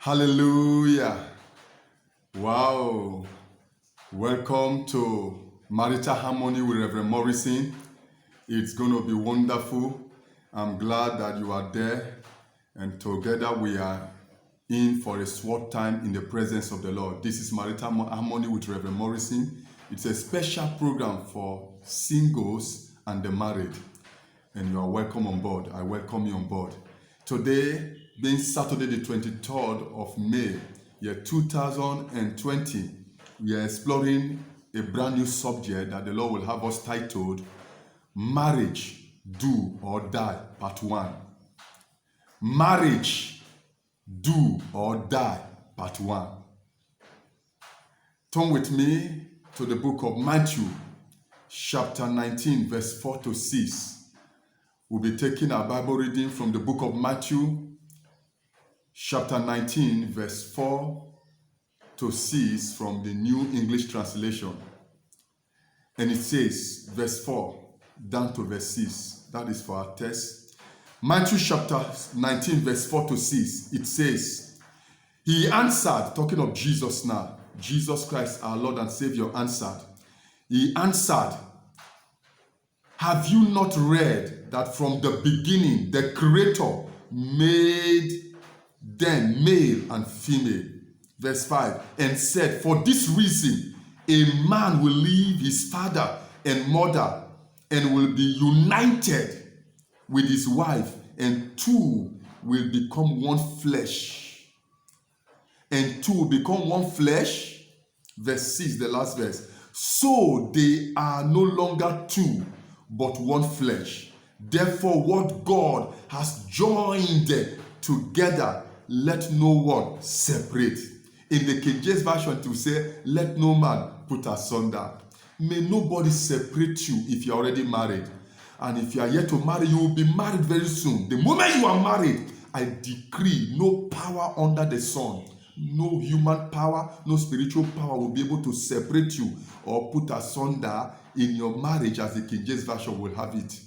Hallelujah. Wow. Welcome to Marital Harmony with Reverend Morrison. It's going to be wonderful. I'm glad that you are there. And together we are in for a short time in the presence of the Lord. This is Marital Harmony with Reverend Morrison. It's a special program for singles and the married. And you are welcome on board. I welcome you on board. Today, being Saturday the 23rd of May, year 2020, we are exploring a brand new subject that the Lord will have us titled, Marriage, Do or Die, Part 1. Marriage, Do or Die, Part 1. Turn with me to the book of Matthew, chapter 19, verse 4 to 6. We'll be taking our Bible reading from the book of Matthew, chapter 19, verse 4 to 6 from the New English Translation. And it says, verse 4 down to verse 6. That is for our text. Matthew chapter 19, verse 4 to 6. It says, He answered, talking of Jesus now, Jesus Christ, our Lord and Savior, answered. He answered, Have you not read that from the beginning the Creator made them male and female? Verse 5, and said, For this reason a man will leave his father and mother and will be united with his wife, and two will become one flesh. And two will become one flesh. Verse 6, the last verse. So they are no longer two, but one flesh. Therefore, what God has joined together, let no one separate. In the King James Version, to say, let no man put asunder. May nobody separate you if you're already married. And if you are yet to marry, you will be married very soon. The moment you are married, I decree no power under the sun, no human power, no spiritual power will be able to separate you or put asunder in your marriage, as the King James Version will have it.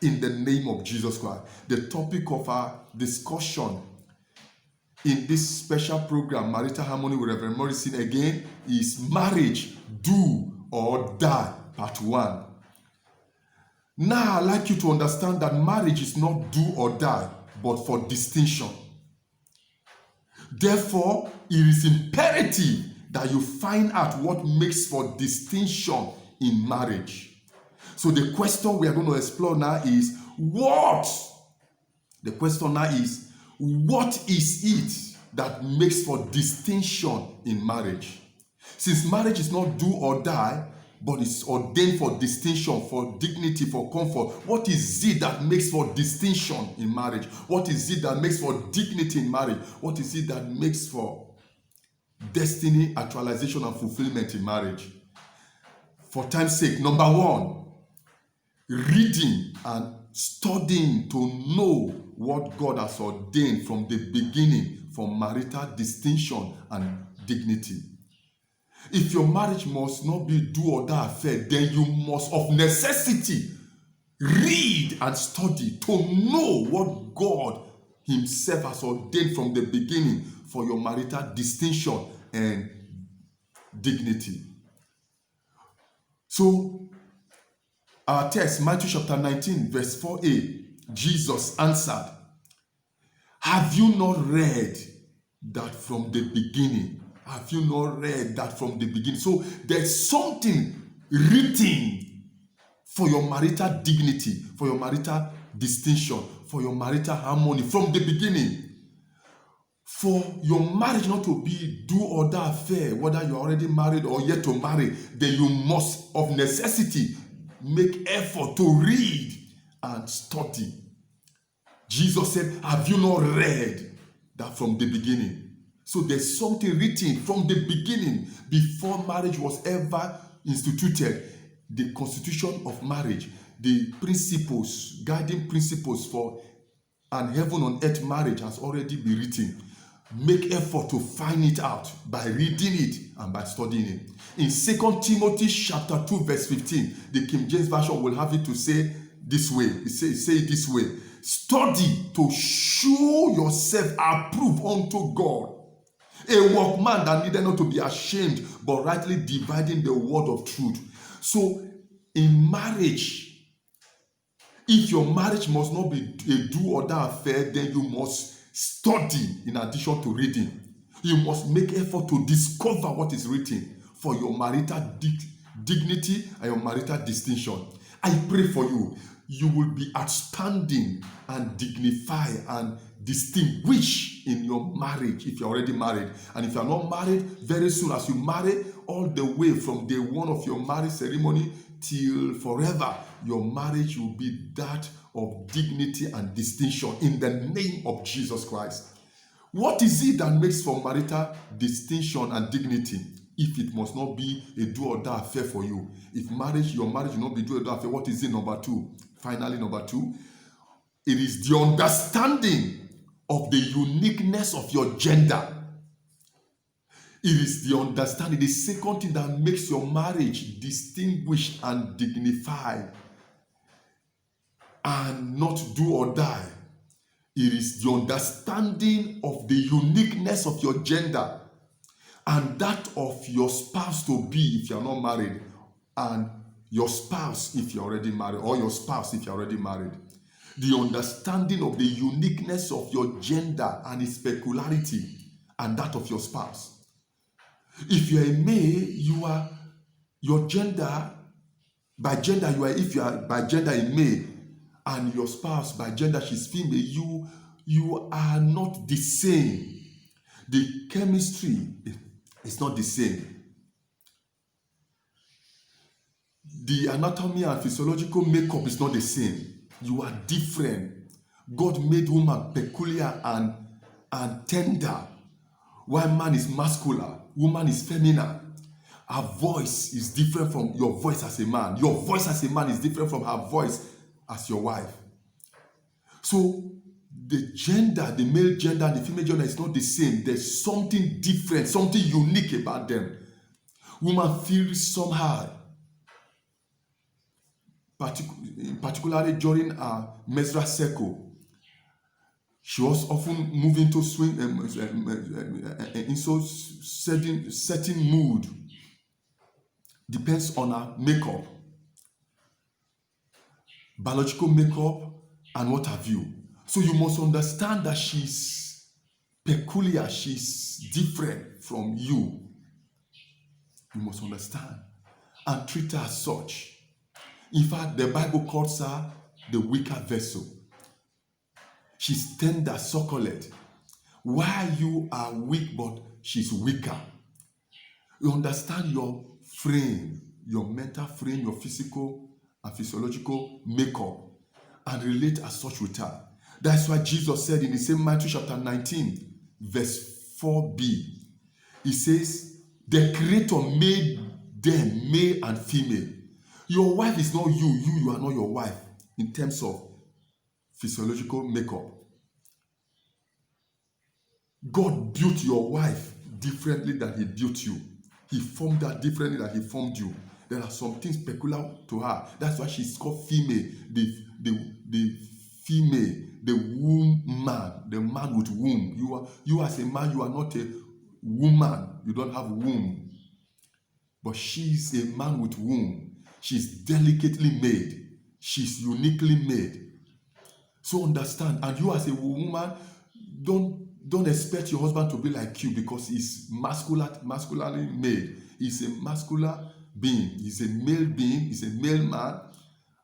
In the name of Jesus Christ. The topic of our discussion in this special program, Marital Harmony with Reverend Morrison, again, is Marriage, Do or Die, Part 1. Now, I'd like you to understand that marriage is not do or die, but for distinction. Therefore, it is imperative that you find out what makes for distinction in marriage. So the question we are going to explore now is, what is it that makes for distinction in marriage? Since marriage is not do or die, but it's ordained for distinction, for dignity, for comfort, what is it that makes for distinction in marriage? What is it that makes for dignity in marriage? What is it that makes for destiny, actualization, and fulfillment in marriage? For time's sake, number one, reading and studying to know what God has ordained from the beginning for marital distinction and dignity. If your marriage must not be do or die affair, then you must of necessity read and study to know what God Himself has ordained from the beginning for your marital distinction and dignity. So, our text, Matthew chapter 19, verse 4a, Jesus answered, Have you not read that from the beginning? Have you not read that from the beginning? So there's something written for your marital dignity, for your marital distinction, for your marital harmony from the beginning. For your marriage not to be do or die affair, whether you're already married or yet to marry, then you must of necessity make effort to read and study. Jesus said, Have you not read that from the beginning? So there's something written from the beginning, before marriage was ever instituted. The constitution of marriage, the principles, guiding principles for an heaven on earth marriage has already been written. Make effort to find it out by reading it and by studying it. In 2 Timothy chapter 2 verse 15, the King James Version will have it to say this way. It say it this way. Study to show yourself approved unto God, A workman that needed not to be ashamed, but rightly dividing the word of truth. So in marriage, if your marriage must not be a do or die affair, then you must study in addition to reading. You must make effort to discover what is written for your marital dignity and your marital distinction. I pray for you. You will be outstanding and dignified and distinguished in your marriage if you're already married. And if you're not married, very soon as you marry, all the way from day one of your marriage ceremony till forever, your marriage will be that of dignity and distinction in the name of Jesus Christ. What is it that makes for marital distinction and dignity? If it must not be a do or die affair for you. If your marriage will not be do or die affair, what is it? Number two. Finally, number two, it is the understanding of the uniqueness of your gender. It is the understanding, the second thing that makes your marriage distinguished and dignified and not do or die. It is the understanding of the uniqueness of your gender and that of your spouse to be if you are not married, and your spouse if you're already married, or your spouse if you're already married. The understanding of the uniqueness of your gender and its peculiarity and that of your spouse. If you are a male, you are your gender, by gender you are, if you are by gender a male, and your spouse by gender she's female, you are not the same. The chemistry is not the same. The anatomy and physiological makeup is not the same. You are different. God made woman peculiar and tender, while man is muscular, woman is feminine. Her voice is different from your voice as a man. Your voice as a man is different from her voice as your wife. So the gender, the male gender and the female gender is not the same. There's something different, something unique about them. Woman feels somehow, particularly during her menstrual cycle. She was often moving to swing in so certain mood. Depends on her makeup, biological makeup, and what have you. So you must understand that she's peculiar, she's different from you. You must understand and treat her as such. In fact, the Bible calls her the weaker vessel. She's tender, succulent. While you are weak, but she's weaker. You understand your frame, your mental frame, your physical and physiological makeup, and relate as such with her. That's why Jesus said in the same Matthew chapter 19, verse 4b, he says, the Creator made them male and female. Your wife is not you. You are not your wife in terms of physiological makeup. God built your wife differently than he built you. He formed her differently than he formed you. There are some things peculiar to her. That's why she's called female. The female, the womb man, the man with womb. You as a man, you are not a woman. You don't have womb. But she's a man with womb. She's delicately made. She's uniquely made. So understand. And you as a woman, don't expect your husband to be like you because he's masculinely made. He's a muscular being. He's a male being. He's a male man.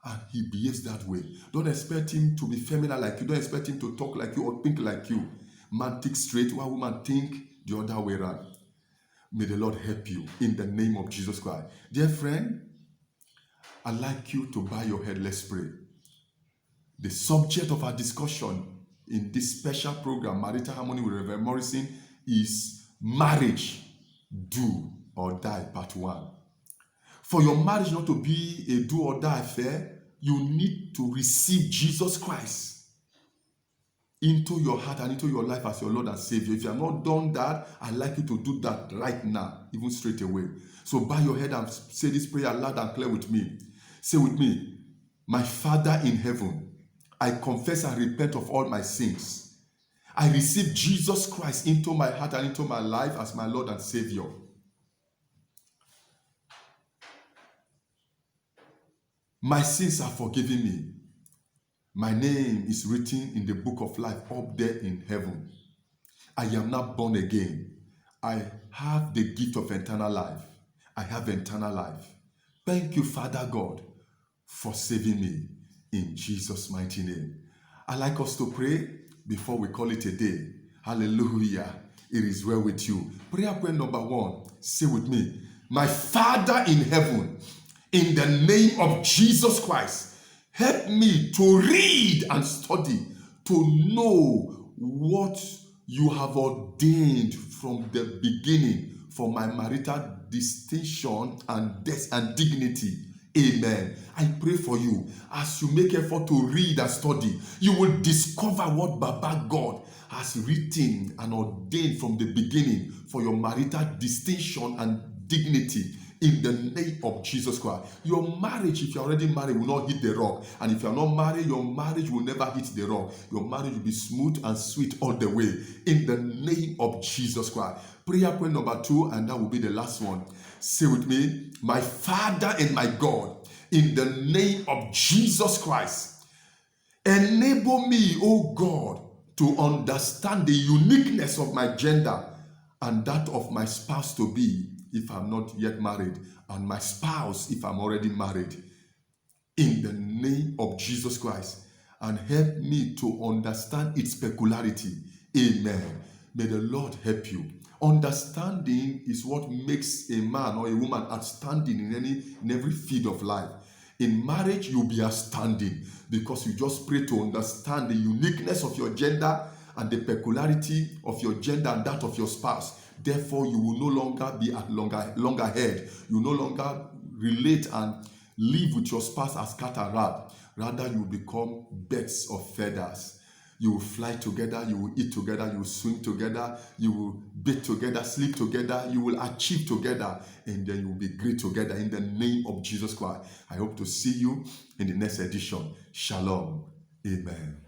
And he behaves that way. Don't expect him to be feminine like you. Don't expect him to talk like you or think like you. Man think straight while woman think the other way around. May the Lord help you in the name of Jesus Christ. Dear friend, I'd like you to bow your head. Let's pray. The subject of our discussion in this special program, Marital Harmony with Reverend Morrison, is marriage, do or die, part 1. For your marriage not to be a do or die affair, you need to receive Jesus Christ into your heart and into your life as your Lord and Savior. If you have not done that, I'd like you to do that right now, even straight away. So bow your head and say this prayer loud and clear with me. Say with me, my Father in heaven, I confess and repent of all my sins. I receive Jesus Christ into my heart and into my life as my Lord and Savior. My sins are forgiven me. My name is written in the book of life up there in heaven. I am now born again. I have the gift of eternal life. I have eternal life. Thank you, Father God, for saving me in Jesus' mighty name. I'd like us to pray before we call it a day. Hallelujah. It is well with you. Prayer point number 1. Say with me. My Father in heaven, in the name of Jesus Christ, help me to read and study, to know what you have ordained from the beginning for my marital distinction and dignity. Amen. I pray for you as you make effort to read and study, you will discover what Baba God has written and ordained from the beginning for your marital distinction and dignity. In the name of Jesus Christ. Your marriage, if you're already married, will not hit the rock. And if you're not married, your marriage will never hit the rock. Your marriage will be smooth and sweet all the way. In the name of Jesus Christ. Prayer point number 2, and that will be the last one. Say with me, my Father and my God, in the name of Jesus Christ, enable me, oh God, to understand the uniqueness of my gender and that of my spouse to be, if I'm not yet married, and my spouse if I'm already married. In the name of Jesus Christ, and help me to understand its peculiarity. Amen. May the Lord help you. Understanding is what makes a man or a woman outstanding in every field of life. In marriage, you'll be outstanding because you just pray to understand the uniqueness of your gender and the peculiarity of your gender and that of your spouse. Therefore, you will no longer be at loggerhead. You no longer relate and live with your spouse as cat and rat. Rather, you will become birds of feathers. You will fly together, you will eat together, you will swim together, you will bathe together, sleep together, you will achieve together, and then you will be great together in the name of Jesus Christ. I hope to see you in the next edition. Shalom. Amen.